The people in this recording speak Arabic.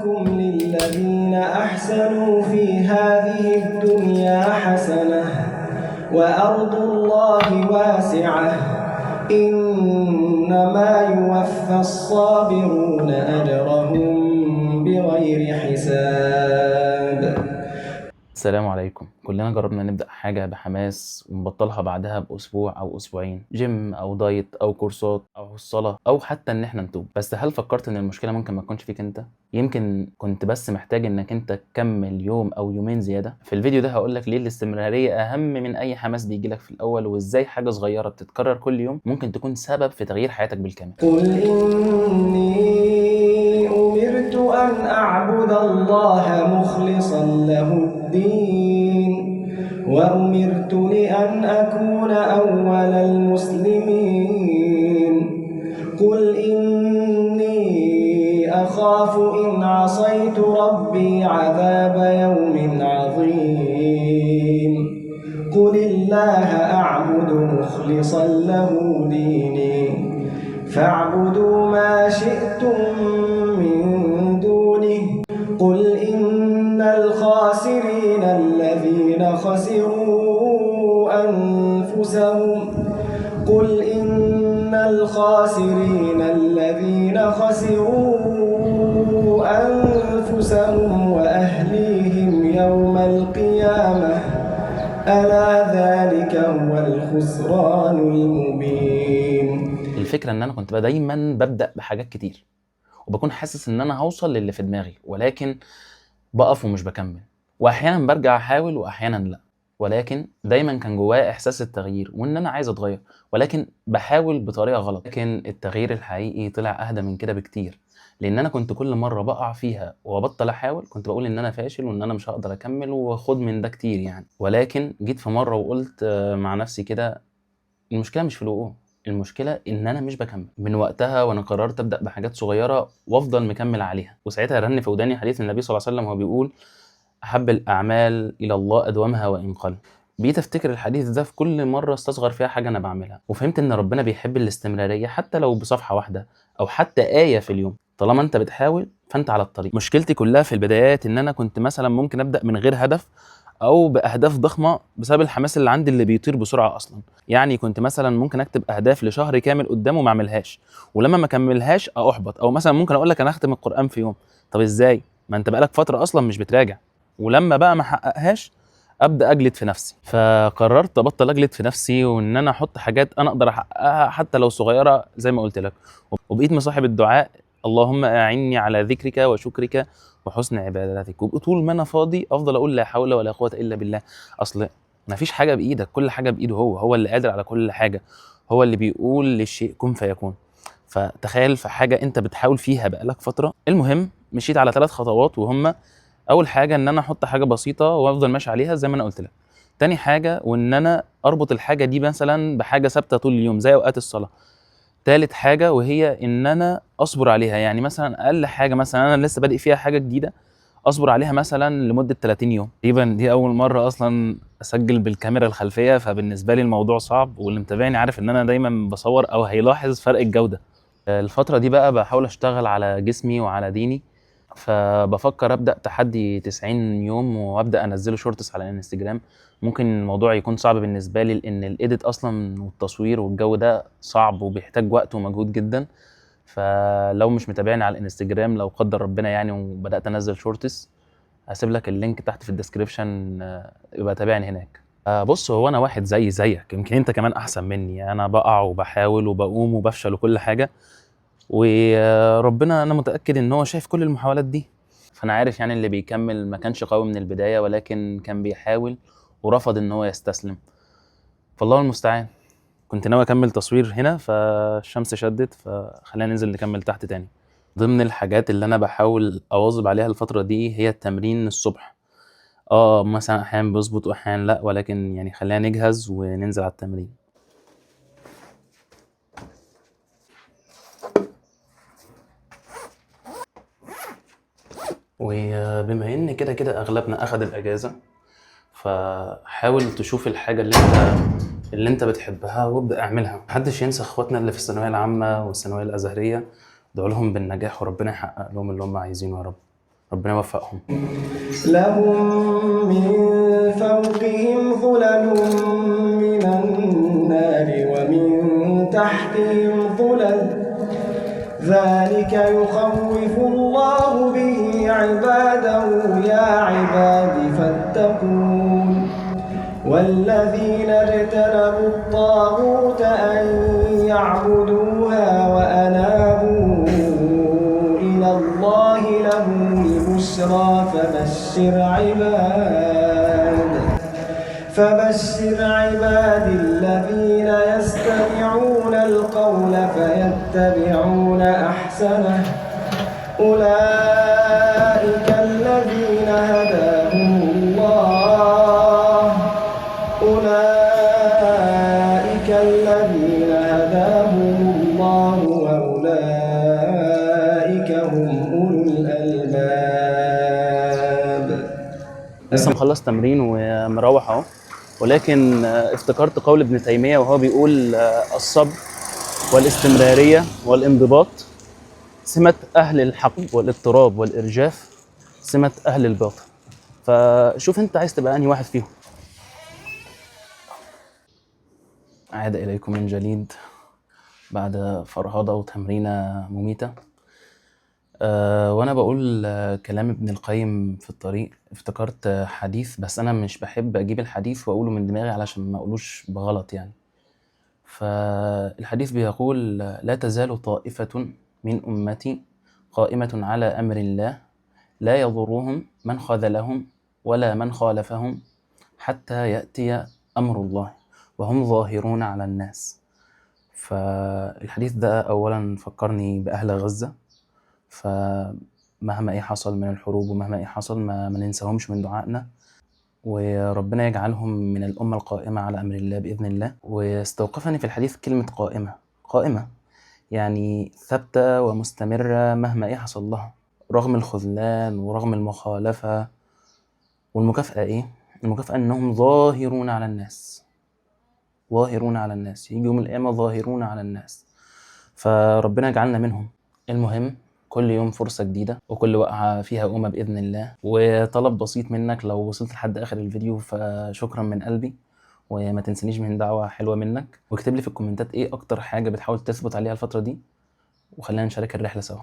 لكم للذين أحسنوا في هذه الدنيا حسنة وأرض الله واسعة إنما يوفى الصابرون أجرهم بغير حساب. السلام عليكم. كلنا جربنا نبدأ حاجة بحماس ونبطلها بعدها بأسبوع أو أسبوعين، جيم أو دايت أو كورسات أو الصلاة أو حتى إن إحنا نتوب. بس هل فكرت إن المشكلة ممكن ما تكونش فيك أنت؟ يمكن كنت بس محتاج إنك أنت تكمل يوم أو يومين زيادة. في الفيديو ده هقولك ليه الاستمرارية أهم من أي حماس بيجيلك في الأول، وإزاي حاجة صغيرة بتتكرر كل يوم ممكن تكون سبب في تغيير حياتك بالكامل. قل إني أمرت أن أعبد الله مخلصا له الدين وأمرت لأن أكون أول المسلمين. قل إني أخاف إن عصيت ربي عذاب يوم عظيم. قل الله أعبد مخلصا له ديني فاعبدوا ما شئتم من دونه. قل إن الخاسرين الذين خسروا أنفسهم وأهليهم يوم القيامة ألا ذلك هو الخسران المبين. الفكرة إن أنا كنت دايما ببدأ بحاجات كتير وبكون حاسس إن أنا هوصل للي في دماغي، ولكن بقف ومش بكمل، وأحيانا برجع أحاول وأحيانا لأ. ولكن دايما كان جوايا إحساس التغيير وإن أنا عايز أتغير، ولكن بحاول بطريقة غلط. لكن التغيير الحقيقي طلع أهدى من كده بكتير، لأن أنا كنت كل مرة بقع فيها وبطل أحاول كنت بقول إن أنا فاشل وإن أنا مش هقدر أكمل وخد من ده كتير يعني. ولكن جيت في مرة وقلت مع نفسي كده، المشكلة مش في الوقوع، المشكلة إن أنا مش بكمل. من وقتها وأنا قررت أبدأ بحاجات صغيرة وأفضل مكمل عليها. وساعتها رن في وداني حديث النبي صلى الله عليه وسلم وهو بيقول: أحب الأعمال إلى الله أدومها وإن قل. بقيت أفتكر الحديث ده في كل مرة استصغر فيها حاجة أنا بعملها، وفهمت إن ربنا بيحب الاستمرارية حتى لو بصفحة واحدة أو حتى آية في اليوم. طالما أنت بتحاول فأنت على الطريق. مشكلتي كلها في البدايات إن أنا كنت مثلا ممكن أبدأ من غير هدف أو بأهداف ضخمة بسبب الحماس اللي عندي اللي بيطير بسرعة أصلا. يعني كنت مثلا ممكن أكتب أهداف لشهر كامل قدامه وما أعملهاش، ولما ما أكملهاش أحبط. أو مثلا ممكن أقول لك أنا أختم القرآن في يوم. طب إزاي؟ ما أنت بقالك فترة أصلا مش بتراجع. ولما بقى ما حققهاش ابدا اجلد في نفسي. فقررت ابطل اجلد في نفسي وان انا احط حاجات انا اقدر احققها حتى لو صغيره زي ما قلت لك. وبقيت مصاحب الدعاء: اللهم اعني على ذكرك وشكرك وحسن عبادتك. وطول ما انا فاضي افضل اقول لا حول ولا قوه الا بالله. اصل ما فيش حاجه بايدك، كل حاجه بايده. هو اللي قادر على كل حاجه، هو اللي بيقول للشيء كن فيكون. فتخيل في حاجه انت بتحاول فيها بقالك فتره. المهم مشيت على 3 خطوات، وهم: اول حاجه ان انا احط حاجه بسيطه وافضل ماشي عليها زي ما انا قلت لك. تاني حاجه وان انا اربط الحاجه دي مثلا بحاجه ثابته طول اليوم زي اوقات الصلاه. تالت حاجه وهي ان انا اصبر عليها. يعني مثلا اقل حاجه مثلا انا لسه بادئ فيها حاجه جديده اصبر عليها مثلا لمده 30 يوم. تقريبا دي اول مره اصلا اسجل بالكاميرا الخلفيه، فبالنسبه لي الموضوع صعب، واللي متابعني عارف ان انا دايما بصور او هيلاحظ فرق الجوده. الفتره دي بقى بحاول اشتغل على جسمي وعلى ديني، فبفكر ابدا تحدي 90 يوم وابدا انزله شورتس على الانستجرام. ممكن الموضوع يكون صعب بالنسبه لي لان الايديت اصلا والتصوير والجو ده صعب وبيحتاج وقت ومجهود جدا. فلو مش متابعني على الانستجرام لو قدر ربنا يعني وبدات انزل شورتس، هسيب لك اللينك تحت في الديسكريبشن، يبقى تابعني هناك. بص، هو انا واحد زيك، يمكن انت كمان احسن مني. انا بقع وبحاول وبقوم وبفشل وكل حاجه، وربنا انا متاكد ان هو شايف كل المحاولات دي. فانا عارف يعني اللي بيكمل ما كانش قوي من البدايه، ولكن كان بيحاول ورفض ان هو يستسلم. فالله المستعان. كنت ناوي اكمل تصوير هنا فالشمس شدت، فخلينا ننزل نكمل تحت تاني. ضمن الحاجات اللي انا بحاول اواظب عليها الفتره دي هي التمرين الصبح. مثلا احيانا بيظبط واحيانا لا، ولكن يعني خلينا نجهز وننزل على التمرين. وبما ان كده اغلبنا اخد الاجازه، فحاول تشوف الحاجه اللي انت بتحبها وابدا اعملها. محدش ينسى اخواتنا اللي في الثانويه العامه والثانويه الازهريه، ادعوا لهم بالنجاح وربنا يحقق لهم اللي هم عايزينه يا رب. ربنا يوفقهم. لهم من فوقهم ظلل من النار ومن تحتهم ظلل ذلك يخوف الله به عباده يا عباد فاتقون والذين اجتنبوا الطاغوت أن يعبدوها وأنابوا إلى الله لهم البشرى فبشر عباد الذين يستمعون القول فيتبعون أحسنه أولئك الذين هداهم الله وأولئك هم أولو الألباب. لسه مخلص تمرين ومروح اهو، ولكن افتكرت قول ابن تيمية وهو بيقول الصبر والاستمرارية والانضباط سمة أهل الحق، والاضطراب والإرجاف سمة أهل الباطل. فشوف انت عايز تبقى أنهي واحد فيهم. عاد إليكم من جديد بعد فرهضة وتمرينة مميتة. وانا بقول كلام ابن القيم في الطريق افتكرت حديث، بس انا مش بحب اجيب الحديث واقوله من دماغي علشان ما اقولوش بغلط يعني. فالحديث بيقول: لا تزال طائفة من امتي قائمة على امر الله لا يضرهم من خذلهم ولا من خالفهم حتى يأتي امر الله وهم ظاهرون على الناس. فالحديث ده اولا فكرني باهل غزة، فمهما ايه حصل من الحروب ومهما ايه حصل ما ننساهمش من دعائنا، وربنا يجعلهم من الأمة القائمة على أمر الله بإذن الله. واستوقفني في الحديث كلمة قائمة يعني ثابتة ومستمرة مهما ايه حصل لها، رغم الخذلان ورغم المخالفة. والمكافأة ايه؟ المكافأة انهم ظاهرون على الناس، يجي يوم القيامة ظاهرون على الناس، فربنا يجعلنا منهم. المهم كل يوم فرصة جديدة وكل وقعة فيها قومة بإذن الله. وطلب بسيط منك، لو وصلت لحد آخر الفيديو فشكرا من قلبي، وما تنسنيش من دعوة حلوة منك، واكتب لي في الكومنتات ايه أكتر حاجة بتحاول تثبت عليها الفترة دي، وخلينا نشارك الرحلة سوا.